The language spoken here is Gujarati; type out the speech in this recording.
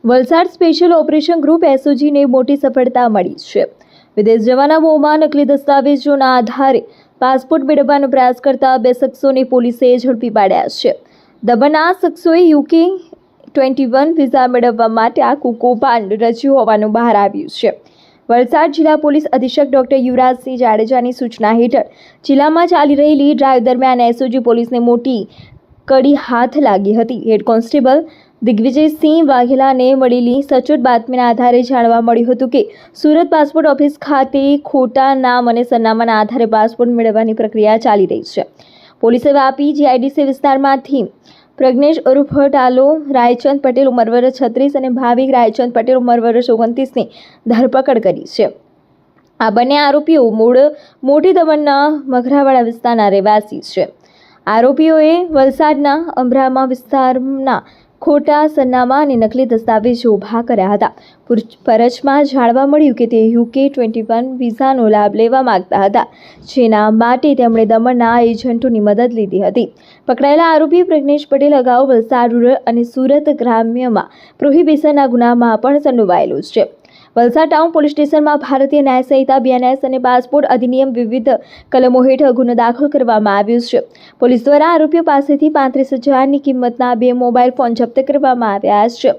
વલસાડ સ્પેશિયલ ઓપરેશન ગ્રુપ એસઓજીને મોટી સફળતા મળી છે। વિદેશ જવાના મોહમાં નકલી દસ્તાવેજોના આધારે પાસપોર્ટ મેળવવાનો પ્રયાસ કરતા 2 શખ્સોને પોલીસે ઝડપી પાડ્યા છે। દમણના શખ્સોએ UK-21 વિઝા મેળવવા માટે આખું કૌભાંડ રચ્યું હોવાનું બહાર આવ્યું છે। વલસાડ જિલ્લા પોલીસ અધિક્ષક ડોક્ટર યુવરાજસિંહ જાડેજાની સૂચના હેઠળ જિલ્લામાં ચાલી રહેલી ડ્રાઈવ દરમિયાન એસઓજી પોલીસને મોટી કડી હાથ લાગી હતી। હેડ કોન્સ્ટેબલ દિગ્વિજયસિંહ વાઘેલાને મળેલી સચોટ બાતમીના આધારે જાણવા મળ્યું હતું કે સુરત પાસપોર્ટ ઓફિસ ખાતે ખોટા નામ અને સરનામાના આધારે પાસપોર્ટ મેળવવાની પ્રક્રિયા ચાલી રહી છે। પોલીસે વાપી જીઆઈડીસી વિસ્તારમાંથી પ્રજ્ઞેશ ઉર્ફ ટાલો રાયચંદ પટેલ ઉંમર વર્ષ 36 અને ભાવિક રાયચંદ પટેલ ઉંમર વર્ષ 29ની ધરપકડ કરી છે। આ બંને આરોપીઓ મૂળ મોટી દમણના મઘરાવાડા વિસ્તારના રહેવાસી છે। આરોપીઓએ વલસાડના અમરામા વિસ્તારના ખોટા સરનામા અને નકલી દસ્તાવેજો ઊભા કર્યા હતા। પૂછપરછમાં જાણવા મળ્યું કે તે UK-21 વિઝાનો લાભ લેવા માંગતા હતા, જેના માટે તેમણે દમણના એજન્ટોની મદદ લીધી હતી। પકડાયેલા આરોપી પ્રજ્ઞેશ પટેલ અગાઉ વલસાડ રૂરલ અને સુરત ગ્રામ્યમાં પ્રોહિબિશનના ગુનામાં પણ સંડોવાયેલો છે। વલસાડ ટાઉન પોલીસ સ્ટેશનમાં ભારતીય ન્યાય સંહિતા BNS અને પાસપોર્ટ અધિનિયમ વિવિધ કલમો હેઠળ ગુનો દાખલ કરવામાં આવ્યો છે। પોલીસ દ્વારા આરોપીઓ પાસેથી 35,000ની કિંમતના 2 મોબાઈલ ફોન જપ્ત કરવામાં આવ્યા છે।